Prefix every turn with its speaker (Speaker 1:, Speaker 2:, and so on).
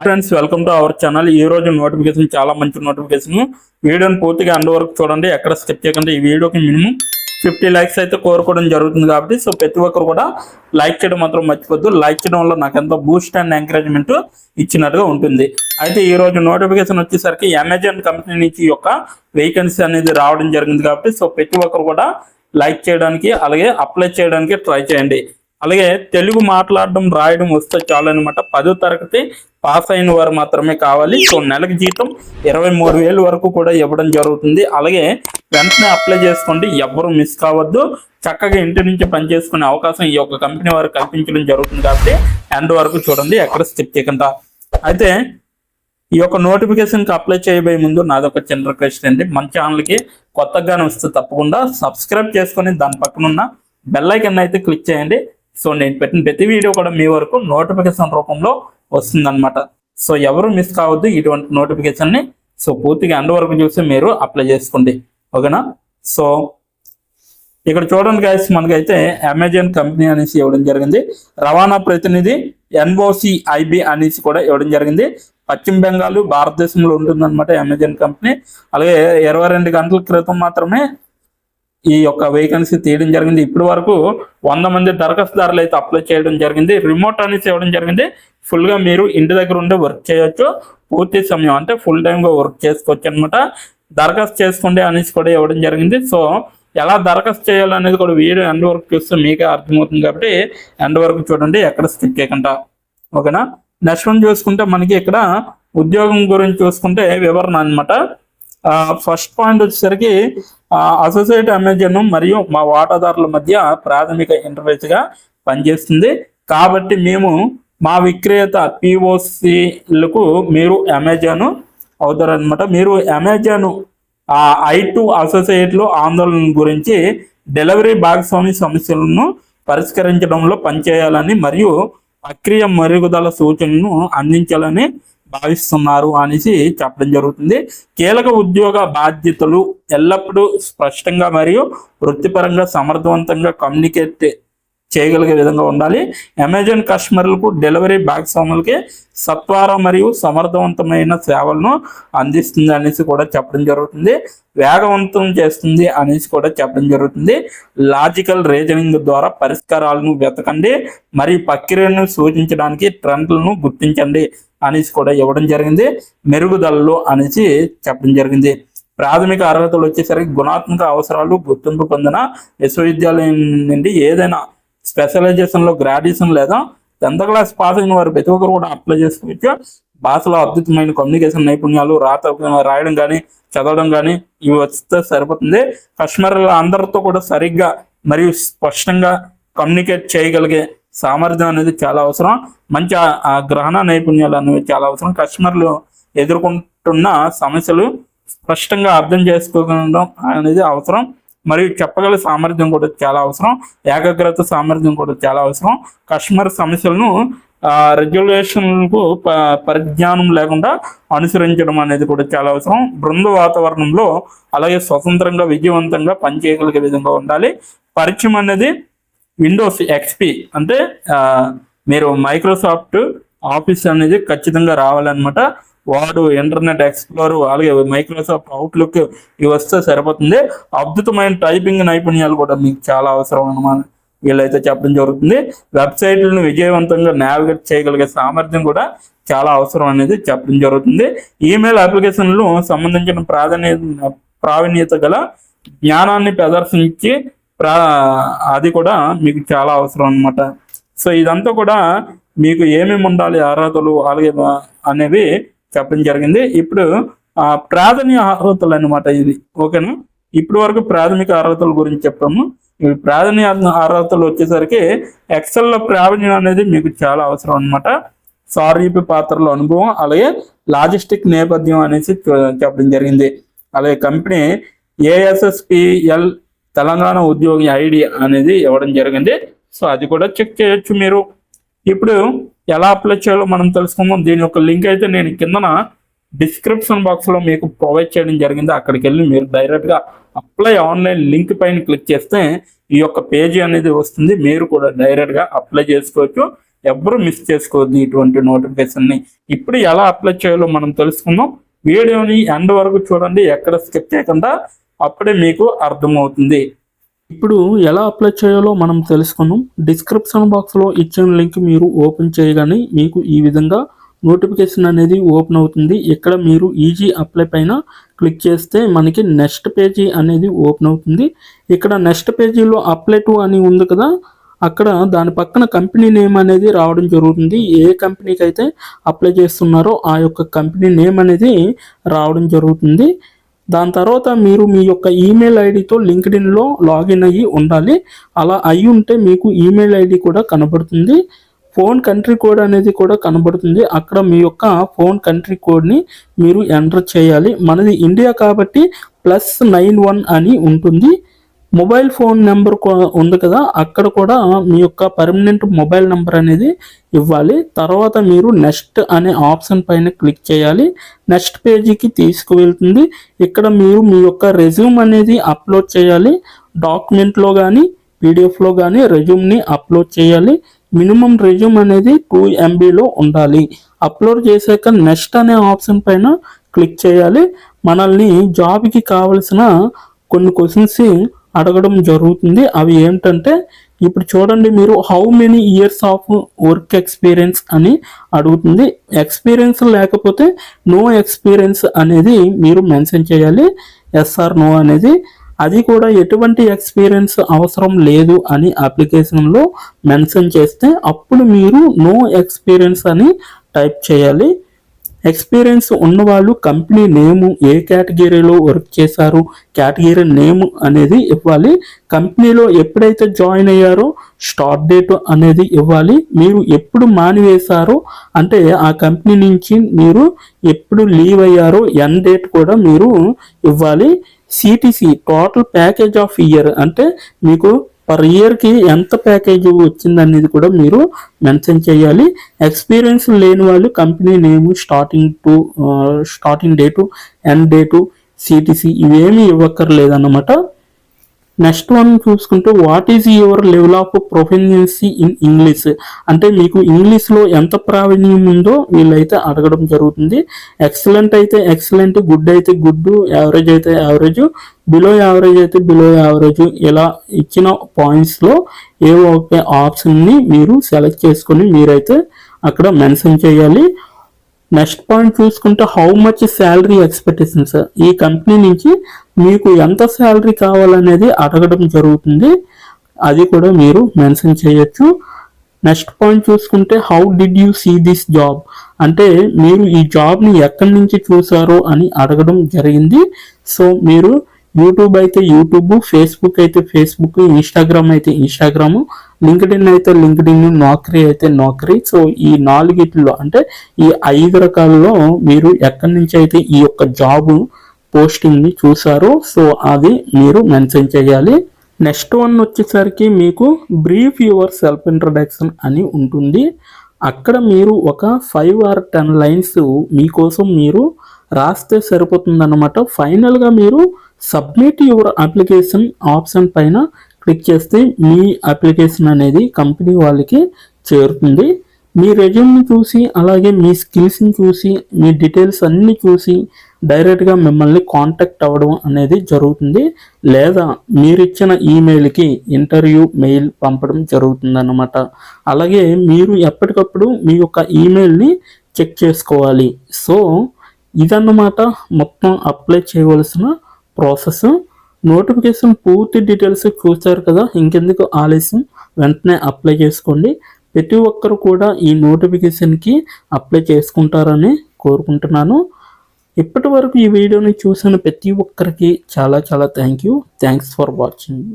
Speaker 1: Friends, welcome to our channel. ఈ రోజు notification చాలా మంచి నోటిఫికేషన్. వీడియోని పూర్తిగా అండ్ వరకు చూడండి, ఎక్కడ స్కిప్ చేయకుండా. ఈ వీడియోకి మినిమం 50 లైక్స్ అయితే కోరుకోవడం జరుగుతుంది కాబట్టి ప్రతి ఒక్కరు కూడా లైక్ చేయడం మాత్రం మర్చిపోద్దు. లైక్ చేయడం వల్ల నాకు ఎంతో బూస్ట్ అండ్ ఎంకరేజ్మెంట్ ఇచ్చినట్టుగా ఉంటుంది. అయితే ఈ రోజు నోటిఫికేషన్ వచ్చేసరికి అమెజాన్ కంపెనీ నుంచి యొక్క వేకెన్సీ అనేది రావడం జరిగింది కాబట్టి ప్రతి ఒక్కరు కూడా లైక్ చేయడానికి అలాగే అప్లై చేయడానికి ట్రై చేయండి. అలాగే తెలుగు మాట్లాడడం రాయడం వస్తే చాలు అనమాట. 10వ తరగతి పాస్ అయిన వారు మాత్రమే కావాలి. నెలకు జీతం 23,000 వరకు కూడా ఇవ్వడం జరుగుతుంది. అలాగే వెంటనే అప్లై చేసుకోండి, ఎవ్వరూ మిస్ కావద్దు. చక్కగా ఇంటి నుంచి పనిచేసుకునే అవకాశం ఈ యొక్క కంపెనీ వారు కల్పించడం జరుగుతుంది కాబట్టి ఎండ్ వరకు చూడండి, ఎక్కడ స్కిప్ చేయకుండా. అయితే ఈ యొక్క నోటిఫికేషన్కి అప్లై చేయబోయే ముందు నాదొక చిన్న రిక్వెస్ట్ అండి. మన ఛానల్కి కొత్తగానే వస్తే తప్పకుండా సబ్స్క్రైబ్ చేసుకొని దాని పక్కన ఉన్న బెల్ ఐకాన్ అయితే క్లిక్ చేయండి. నేను పెట్టిన ప్రతి వీడియో కూడా మీ వరకు నోటిఫికేషన్ రూపంలో వస్తుందన్నమాట. ఎవరు మిస్ కావద్దు ఇటువంటి నోటిఫికేషన్ని. పూర్తిగా ఎండ్ వరకు చూసి మీరు అప్లై చేసుకోండి, ఓకేనా. ఇక్కడ చూడండి గైస్, మనకైతే అమెజాన్ కంపెనీ అనేసి ఇవ్వడం జరిగింది. రవాణా ప్రతినిధి NOCIB అనేసి కూడా ఇవ్వడం జరిగింది. పశ్చిమ బెంగాల్ భారతదేశంలో ఉంటుందన్నమాట అమెజాన్ కంపెనీ. అలాగే 22 గంటల క్రితం మాత్రమే ఈ యొక్క వేకెన్సీ తీయడం జరిగింది. ఇప్పటి వరకు 100 మంది దరఖాస్తుదారులు అయితే అప్లై చేయడం జరిగింది. రిమోట్ అనేసి ఇవ్వడం జరిగింది. ఫుల్గా మీరు ఇంటి దగ్గర ఉండే వర్క్ చేయొచ్చు, పూర్తి సమయం అంటే ఫుల్ టైమ్గా వర్క్ చేసుకోవచ్చు అనమాట. దరఖాస్తు చేసుకోండి అనేసి కూడా ఇవ్వడం జరిగింది. ఎలా దరఖాస్తు చేయాలనేది కూడా వీడియో ఎండ్ వరకు చూస్తే మీకే అర్థమవుతుంది కాబట్టి ఎండ్ వరకు చూడండి, ఎక్కడ స్కిప్ చేయకుండా, ఓకేనా. నెక్స్ట్ వన్ చూసుకుంటే మనకి ఇక్కడ ఉద్యోగం గురించి చూసుకుంటే వివరణ అనమాట. ఫస్ట్ పాయింట్ వచ్చేసరికి అసోసియేట్ అమెజాన్ మరియు మా వాటాదారుల మధ్య ప్రాథమిక ఇంటర్ఫేస్గా పనిచేస్తుంది కాబట్టి మేము మా విక్రేత POCలకు మీరు అమెజాన్ అవుతారనమాట. మీరు అమెజాన్ I2 అసోసియేట్లో ఆందోళన గురించి డెలివరీ భాగస్వామి సమస్యలను పరిష్కరించడంలో పనిచేయాలని మరియు ప్రక్రియ మెరుగుదల సూచనలను అందించాలని భావిస్తున్నారు అనేసి చెప్పడం జరుగుతుంది. కీలక ఉద్యోగ బాధ్యతలు ఎల్లప్పుడూ స్పష్టంగా మరియు వృత్తిపరంగా సమర్థవంతంగా కమ్యూనికేట్ చేయగలిగే విధంగా ఉండాలి. అమెజాన్ కస్టమర్లకు డెలివరీ భాగస్వాములకి సత్వర మరియు సమర్థవంతమైన సేవలను అందిస్తుంది అనేసి కూడా చెప్పడం జరుగుతుంది. వేగవంతం చేస్తుంది అనేసి కూడా చెప్పడం జరుగుతుంది. లాజికల్ రీజనింగ్ ద్వారా పరిష్కారాలను వెతకండి మరియు ప్రక్రియను సూచించడానికి ట్రెండ్లను గుర్తించండి అనేసి కూడా ఇవ్వడం జరిగింది. మెరుగుదలలో అనేసి చెప్పడం జరిగింది. ప్రాథమిక అర్హతలు వచ్చేసరికి గుణాత్మక అవసరాలు గుర్తింపు పొందిన విశ్వవిద్యాలయం నుండి ఏదైనా స్పెషలైజేషన్లో గ్రాడ్యుయేషన్ లేదా 10th క్లాస్ పాస్ అయిన వారు ప్రతి ఒక్కరు కూడా అప్లై చేసుకోవచ్చు. భాషలో అద్భుతమైన కమ్యూనికేషన్ నైపుణ్యాలు, రాయడం కానీ చదవడం కానీ ఇవి వస్తే సరిపోతుంది. కస్టమర్ల అందరితో కూడా సరిగ్గా మరియు స్పష్టంగా కమ్యూనికేట్ చేయగలిగే సామర్థ్యం అనేది చాలా అవసరం. మంచి గ్రహణ నైపుణ్యాలు అనేవి చాలా అవసరం. కస్టమర్లు ఎదుర్కొంటున్న సమస్యలు స్పష్టంగా అర్థం చేసుకోవడం అనేది అవసరం మరియు చెప్పగల సామర్థ్యం కూడా చాలా అవసరం. ఏకాగ్రత సామర్థ్యం కూడా చాలా అవసరం. కస్టమర్ సమస్యలను రెగ్యులేషన్లకు పరిజ్ఞానం లేకుండా అనుసరించడం అనేది కూడా చాలా అవసరం. బృంద వాతావరణంలో అలాగే స్వతంత్రంగా విజయవంతంగా పనిచేయగలిగే విధంగా ఉండాలి. పరిచయం అనేది విండోస్ XP అంటే మీరు మైక్రోసాఫ్ట్ ఆఫీస్ అనేది ఖచ్చితంగా రావాలన్నమాట. వాడు ఇంటర్నెట్ ఎక్స్ప్లోర్ అలాగే మైక్రోసాఫ్ట్ అవుట్లుక్ ఇవి వస్తే సరిపోతుంది. అద్భుతమైన టైపింగ్ నైపుణ్యాలు కూడా మీకు చాలా అవసరం అన్నమాట. వీళ్ళైతే చెప్పడం జరుగుతుంది. వెబ్సైట్లను విజయవంతంగా నావిగేట్ చేయగలిగే సామర్థ్యం కూడా చాలా అవసరం అనేది చెప్పడం జరుగుతుంది. ఈమెయిల్ అప్లికేషన్లు సంబంధించిన ప్రావీణ్యత గల జ్ఞానాన్ని ప్రదర్శించి అది కూడా మీకు చాలా అవసరం అనమాట. ఇదంతా కూడా మీకు ఏమేమి ఉండాలి అర్హతలు అలాగే అనేవి చెప్పడం జరిగింది. ఇప్పుడు ప్రాథమిక అర్హతలు అనమాట ఇది, ఓకేనా. ఇప్పటి వరకు ప్రాథమిక అర్హతల గురించి చెప్పాము. ఈ ప్రాథమిక అర్హతలు వచ్చేసరికి ఎక్సెల్లో ప్రావీణ్యం అనేది మీకు చాలా అవసరం అనమాట. సారూప్య పాత్రలో అనుభవం అలాగే లాజిస్టిక్ నేపథ్యం అనేసి చెప్పడం జరిగింది. అలాగే కంపెనీ ASSPL తెలంగాణ ఉద్యోగి ID అనేది ఇవ్వడం జరిగింది. అది కూడా చెక్ చేయొచ్చు మీరు. ఇప్పుడు ఎలా అప్లై చేయాలో మనం తెలుసుకుందాం. దీని యొక్క లింక్ అయితే నేను కిందన డిస్క్రిప్షన్ బాక్స్లో మీకు ప్రొవైడ్ చేయడం జరిగింది. అక్కడికి వెళ్ళి మీరు డైరెక్ట్గా అప్లై ఆన్లైన్ లింక్ పైన క్లిక్ చేస్తే ఈ యొక్క పేజీ అనేది వస్తుంది. మీరు కూడా డైరెక్ట్గా అప్లై చేసుకోవచ్చు. ఎవరు మిస్ చేసుకోవద్దు ఇటువంటి నోటిఫికేషన్ని. ఇప్పుడు ఎలా అప్లై చేయాలో మనం తెలుసుకుందాం. వీడియోని ఎండ్ వరకు చూడండి, ఎక్కడ స్కిప్ చేయకుండా, అప్పుడే మీకు అర్థమవుతుంది. ఇప్పుడు ఎలా అప్లై చేయాలో మనం తెలుసుకుందాం. డిస్క్రిప్షన్ బాక్స్లో ఇచ్చిన లింక్ మీరు ఓపెన్ చేయగానే మీకు ఈ విధంగా నోటిఫికేషన్ అనేది ఓపెన్ అవుతుంది. ఇక్కడ మీరు ఈజీ అప్లై పైన క్లిక్ చేస్తే మనకి నెక్స్ట్ పేజీ అనేది ఓపెన్ అవుతుంది. ఇక్కడ నెక్స్ట్ పేజీలో అప్లై టు అని ఉంది కదా, అక్కడ దాని పక్కన కంపెనీ నేమ్ అనేది రావడం జరుగుతుంది. ఏ కంపెనీకి అయితే అప్లై చేస్తున్నారో ఆ యొక్క కంపెనీ నేమ్ అనేది రావడం జరుగుతుంది. దాని తర్వాత మీరు మీ యొక్క ఈమెయిల్ ఐడితో లింక్డ్ఇన్లో లాగిన్ అయ్యి ఉండాలి. అలా అయి ఉంటే మీకు ఈమెయిల్ ఐడి కూడా కనబడుతుంది. ఫోన్ కంట్రీ కోడ్ అనేది కూడా కనబడుతుంది. అక్కడ మీ యొక్క ఫోన్ కంట్రీ కోడ్ని మీరు ఎంటర్ చేయాలి. మనది ఇండియా కాబట్టి +91 అని ఉంటుంది. మొబైల్ ఫోన్ నెంబర్ ఉంది కదా, అక్కడ కూడా మీ యొక్క పర్మనెంట్ మొబైల్ నెంబర్ అనేది ఇవ్వాలి. తర్వాత మీరు నెక్స్ట్ అనే ఆప్షన్ పైన క్లిక్ చేయాలి. నెక్స్ట్ పేజీకి తీసుకువెళ్తుంది. ఇక్కడ మీరు మీ యొక్క రెజ్యూమ్ అనేది అప్లోడ్ చేయాలి. డాక్యుమెంట్లో కానీ పీడిఎఫ్లో కానీ రెజ్యూమ్ని అప్లోడ్ చేయాలి. మినిమం రెజ్యూమ్ అనేది 2 MBలో ఉండాలి. అప్లోడ్ చేశాక నెక్స్ట్ అనే ఆప్షన్ పైన క్లిక్ చేయాలి. మనల్ని జాబ్కి కావలసిన కొన్ని క్వశ్చన్స్ అడగడం జరుగుతుంది. అవి ఏమిటంటే, ఇప్పుడు చూడండి, మీరు how many years of work experience అని అడుగుతుంది. ఎక్స్పీరియన్స్ లేకపోతే నో ఎక్స్పీరియన్స్ అనేది మీరు మెన్షన్ చేయాలి. ఎస్ ఆర్ నో అనేది. అది కూడా ఎటువంటి ఎక్స్పీరియన్స్ అవసరం లేదు అని అప్లికేషన్లో మెన్షన్ చేస్తే అప్పుడు మీరు నో ఎక్స్పీరియన్స్ అని టైప్ చేయాలి. ఎక్స్పీరియన్స్ ఉన్నవాళ్ళు కంపెనీ నేము, ఏ కేటగిరీలో వర్క్ చేశారు, కేటగిరీ నేమ్ అనేది ఇవ్వాలి. కంపెనీలో ఎప్పుడైతే జాయిన్ అయ్యారో స్టార్ట్ డేట్ అనేది ఇవ్వాలి. మీరు ఎప్పుడు మానివేశారో అంటే ఆ కంపెనీ నుంచి మీరు ఎప్పుడు లీవ్ అయ్యారో ఎండ్ డేట్ కూడా మీరు ఇవ్వాలి. CTC total package of year అంటే మీకు పర్ ఇయర్కి ఎంత ప్యాకేజ్ వచ్చిందనేది కూడా మీరు మెన్షన్ చేయాలి. ఎక్స్పీరియన్స్ లేని వాళ్ళు కంపెనీ నేము, starting date, end date, CTC ఇవేమీ ఇవ్వక్కర్లేదన్నమాట. నెక్స్ట్ వన్ చూసుకుంటే, what is your level of proficiency in English అంటే మీకు ఇంగ్లీష్లో ఎంత ప్రావీణ్యం ఉందో వీళ్ళైతే అడగడం జరుగుతుంది. ఎక్సలెంట్ అయితే ఎక్సలెంట్, గుడ్ అయితే గుడ్, యావరేజ్ అయితే యావరేజ్, బిలో యావరేజ్ అయితే బిలో యావరేజ్, ఇలా ఇచ్చిన పాయింట్స్లో ఏ ఒక ఆప్షన్ని మీరు సెలెక్ట్ చేసుకొని మీరైతే అక్కడ మెన్షన్ చేయాలి. నెక్స్ట్ పాయింట్ చూసుకుంటే, హౌ మచ్ శాలరీ ఎక్స్పెక్టేషన్స్, ఈ కంపెనీ నుంచి మీకు ఎంత శాలరీ కావాలనేది అడగడం జరుగుతుంది. అది కూడా మీరు మెన్షన్ చేయొచ్చు. నెక్స్ట్ పాయింట్ చూసుకుంటే, how did you see this job అంటే మీరు ఈ జాబ్ని ఎక్కడి నుంచి చూసారో అని అడగడం జరిగింది. సో మీరు యూట్యూబ్ అయితే యూట్యూబ్, ఫేస్బుక్ అయితే ఫేస్బుక్, ఇన్స్టాగ్రామ్ అయితే ఇన్స్టాగ్రామ్, లింక్డ్ఇన్ అయితే లింక్డ్ఇన్, నౌకరీ అయితే నౌకరీ. సో ఈ 4 అంటే ఈ 5 రకాలలో మీరు ఎక్కడి నుంచి అయితే ఈ యొక్క జాబ్ పోస్టింగ్ని చూసారో సో అది మీరు మెన్షన్ చేయాలి. నెక్స్ట్ వన్ వచ్చేసరికి మీకు బ్రీఫ్ యువర్ సెల్ఫ్ ఇంట్రడక్షన్ అని ఉంటుంది. అక్కడ మీరు ఒక 5 or 10 లైన్స్ మీకోసం మీరు రాస్తే సరిపోతుందన్నమాట. ఫైనల్గా మీరు సబ్మిట్ యువర్ అప్లికేషన్ ఆప్షన్ పైన క్లిక్ చేస్తే మీ అప్లికేషన్ అనేది కంపెనీ వాళ్ళకి చేరుతుంది. మీ రెజ్యూమ్ని చూసి అలాగే మీ స్కిల్స్ని చూసి మీ డీటెయిల్స్ అన్నీ చూసి డైరెక్ట్గా మిమ్మల్ని కాంటాక్ట్ అవ్వడం అనేది జరుగుతుంది. లేదా మీరిచ్చిన ఈమెయిల్కి ఇంటర్వ్యూ మెయిల్ పంపడం జరుగుతుందన్నమాట. అలాగే మీరు ఎప్పటికప్పుడు మీ యొక్క ఈమెయిల్ని చెక్ చేసుకోవాలి. సో ఇదన్నమాట మొత్తం అప్లై చేయవలసిన ప్రాసెస్. నోటిఫికేషన్ పూర్తి డీటెయిల్స్ చూశారు కదా, ఇంకెందుకు ఆలస్యం, వెంటనే అప్లై చేసుకోండి. ప్రతి ఒక్కరు కూడా ఈ నోటిఫికేషన్కి అప్లై చేసుకుంటారని కోరుకుంటున్నాను. ఇప్పటి వరకు ఈ వీడియోని చూసిన ప్రతి ఒక్కరికి చాలా థ్యాంక్స్ ఫర్ వాచింగ్.